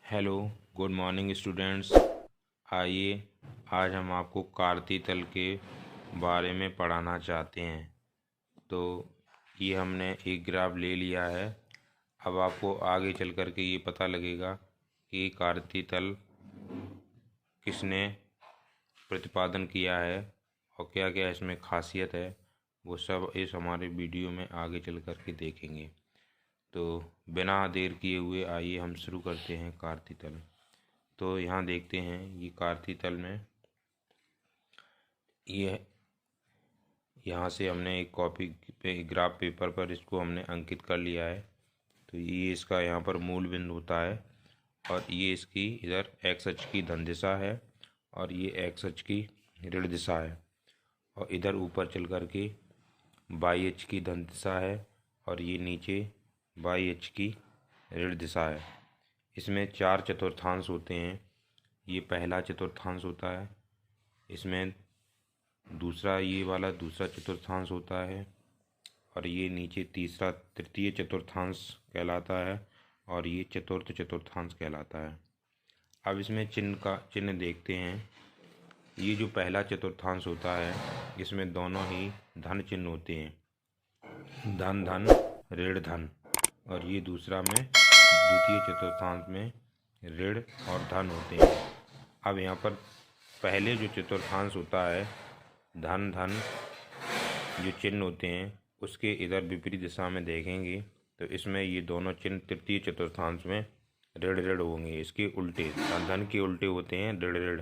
Hello, good morning students. आइए आज हम आपको कार्तीय तल के बारे में पढ़ाना चाहते हैं। तो ये हमने एक ग्राफ ले लिया है। अब आपको आगे चल कर के ये पता लगेगा कि कार्तीय तल किसने प्रतिपादन किया है और क्या क्या इसमें खासियत है, वो सब इस हमारे वीडियो में आगे चल कर के देखेंगे। तो बिना देर किए हुए आइए हम शुरू करते हैं कार्तीय तल। तो यहाँ देखते हैं ये कार्तीय तल में ये यहाँ से हमने एक कॉपी पे ग्राफ पेपर पर इसको हमने अंकित कर लिया है। तो ये इसका यहाँ पर मूल बिंदु होता है और ये इसकी इधर एक्स अक्ष की धन दिशा है और ये एक्स अक्ष की ऋण दिशा है और इधर ऊपर चल कर के वाई अक्ष की धन दिशा है और ये नीचे वाई अक्ष की ऋण दिशा है। इसमें 4 चतुर्थांश होते हैं। ये पहला चतुर्थांश होता है, इसमें दूसरा ये वाला दूसरा चतुर्थांश होता है और ये नीचे तीसरा तृतीय चतुर्थांश कहलाता है और ये चतुर्थ चतुर्थांश कहलाता है। अब इसमें चिन्ह देखते हैं। ये जो पहला चतुर्थांश होता है इसमें दोनों ही धन चिन्ह होते हैं, धन धन ऋण धन, और ये दूसरा में द्वितीय चतुर्थांश में ऋण और धन होते हैं। अब यहाँ पर पहले जो चतुर्थांश होता है धन धन जो चिन्ह होते हैं उसके इधर विपरीत दिशा में देखेंगे तो इसमें ये दोनों चिन्ह तृतीय चतुर्थांश में ऋण ऋण होंगे। इसके उल्टे धन धन के उल्टे होते हैं ऋण ऋण,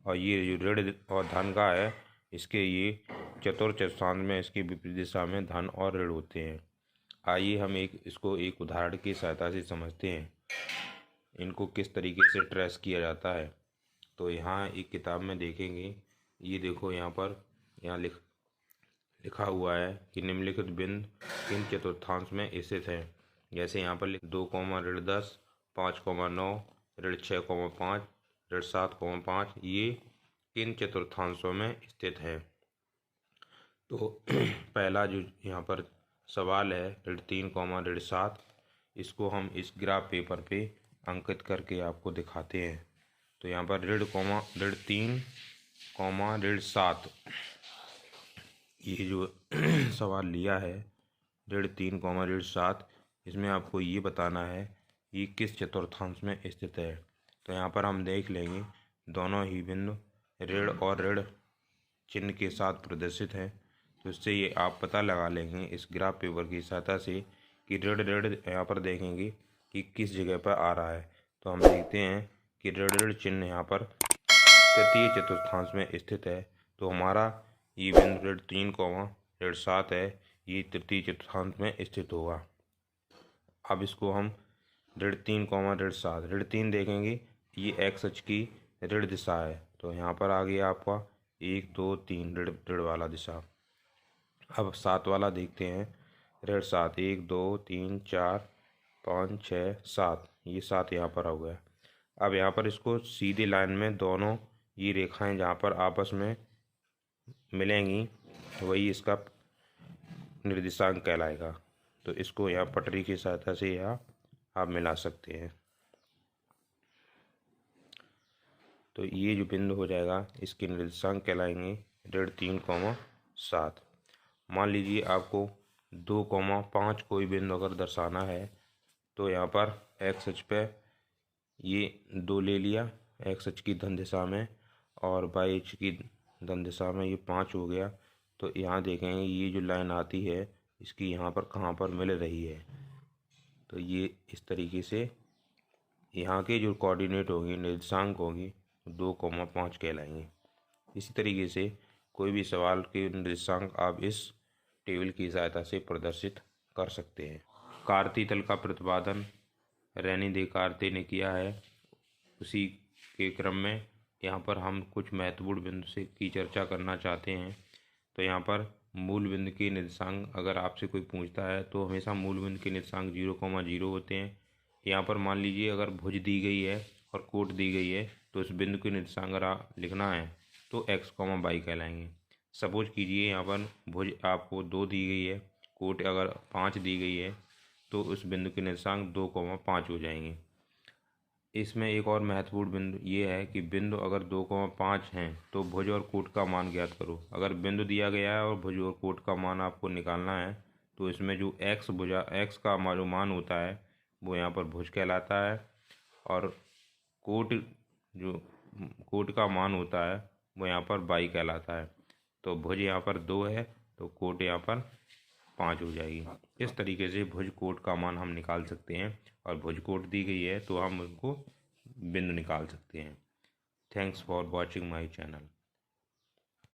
और ये जो ऋण और धन का है इसके ये चतुर्थ चतुर्थांश में इसके विपरीत दिशा में धन और ऋण होते हैं। आइए हम इसको एक उदाहरण की सहायता से समझते हैं इनको किस तरीके से ट्रेस किया जाता है। तो यहाँ एक किताब में देखेंगे, ये देखो यहाँ लिखा हुआ है कि निम्नलिखित बिंदु किन चतुर्थांश में स्थित है। जैसे यहाँ पर 2, ऋण 10, 5, 9, ऋण 6, 5, ऋण 7, 5, ये किन चतुर्थांशों में स्थित है। तो पहला जो यहाँ पर सवाल है ऋण 3, ऋण 7, इसको हम इस ग्राफ पेपर पे अंकित करके आपको दिखाते हैं। तो यहाँ पर ऋण 3, ऋण 7, ये जो सवाल लिया है ऋण 3, ऋण 7, इसमें आपको ये बताना है ये किस चतुर्थांश में स्थित है। तो यहाँ पर हम देख लेंगे दोनों ही बिंदु ऋण और ऋण चिन्ह के साथ प्रदर्शित है। तो इससे ये आप पता लगा लेंगे इस ग्राफ पेपर की सहायता से कि ऋण ऋण यहाँ पर देखेंगे कि किस जगह पर आ रहा है। तो हम देखते हैं कि ऋण ऋण चिन्ह यहाँ पर तृतीय चतुर्थांश में स्थित है। तो हमारा ये बिंदु ऋण 3, ऋण 7 है, ये तृतीय चतुर्थांश में स्थित होगा। अब इसको हम ऋण 3, ऋण 7, ऋण 3 देखेंगे ये एक्स अक्ष की ऋण दिशा है। तो यहाँ पर आ गया आपका 1, 2, 3 ऋण वाला दिशा। अब 7 वाला देखते हैं ऋण 7, 1, 2, 3, 4, 5, 6, 7, ये 7 यहाँ पर हो गया। अब यहाँ पर इसको सीधी लाइन में दोनों ये रेखाएं जहाँ पर आपस में मिलेंगी वही इसका निर्देशांक कहलाएगा। तो इसको यहाँ पटरी की सहायता से यहाँ आप मिला सकते हैं। तो ये जो बिंदु हो जाएगा इसके निर्देशांक कहलाएंगे ऋण 3, 7। मान लीजिए आपको 2, 5 कोई बिंदु अगर दर्शाना है तो यहाँ पर एक्स अक्ष पे ये 2 ले लिया एक्स अक्ष की धन दिशा में और वाई अक्ष की धन दिशा में ये 5 हो गया। तो यहाँ देखेंगे ये जो लाइन आती है इसकी यहाँ पर कहाँ पर मिल रही है। तो ये इस तरीके से यहाँ के जो कोऑर्डिनेट होंगे निर्देशांक होंगे 2, 5 कहलाएंगे। इसी तरीके से कोई भी सवाल के निर्देशांक आप इस टेबल की सहायता से प्रदर्शित कर सकते हैं। कार्तीय तल का प्रतिपादन रैनी देकार्ते ने किया है। उसी के क्रम में यहाँ पर हम कुछ महत्वपूर्ण बिंदु से की चर्चा करना चाहते हैं। तो यहाँ पर मूल बिंदु के निर्देशांक अगर आपसे कोई पूछता है तो हमेशा मूल बिंदु के निर्देशांक 0, 0 होते हैं। यहाँ पर मान लीजिए अगर भुज दी गई है और कोट दी गई है तो इस बिंदु के निर्देशांक अगर लिखना है तो x, y कहलाएंगे। सपोज कीजिए यहाँ पर भुज आपको 2 दी गई है, कोट अगर 5 दी गई है तो उस बिंदु के निर्देशांक 2, 5 हो जाएंगे। इसमें एक और महत्वपूर्ण बिंदु ये है कि बिंदु अगर 2,5 हैं तो भुज और कोट का मान ज्ञात करो। अगर बिंदु दिया गया है और भुज और कोट का मान आपको निकालना है तो इसमें जो एक्स का जो मान होता है वो यहाँ पर भुज कहलाता है, और कोट जो कोट का मान होता है वो यहाँ पर बाई कहलाता है। तो भुज यहाँ पर 2 है तो कोट यहाँ पर 5 हो जाएगी। इस तरीके से भुज कोट का मान हम निकाल सकते हैं, और भुज कोट दी गई है तो हम उनको बिंदु निकाल सकते हैं। Thanks for watching my channel.